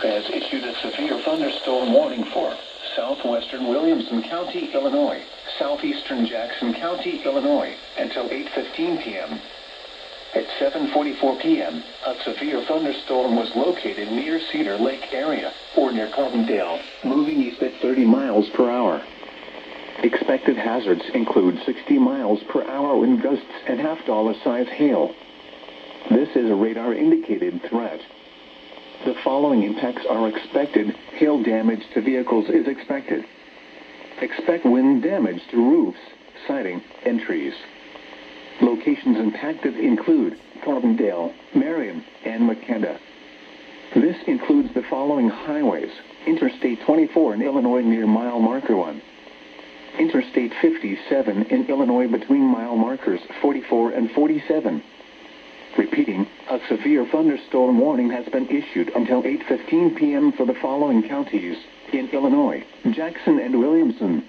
has issued a severe thunderstorm warning for southwestern Williamson County, Illinois, southeastern Jackson County, Illinois, until 8:15 p.m. At 7:44 p.m., a severe thunderstorm was located near Cedar Lake area, or near Carbondale, moving east at 30 miles per hour. Expected hazards include 60 miles per hour wind gusts and half-dollar-size hail. This is a radar-indicated threat. The following impacts are expected. Hail damage to vehicles is expected. Expect wind damage to roofs, siding, and trees. Locations impacted include Carbondale, Marion, and McKenna. This includes the following highways: Interstate 24 in Illinois near mile marker 1. Interstate 57 in Illinois between mile markers 44 and 47. Repeating, a severe thunderstorm warning has been issued until 8:15 p.m. for the following counties in Illinois: Jackson and Williamson,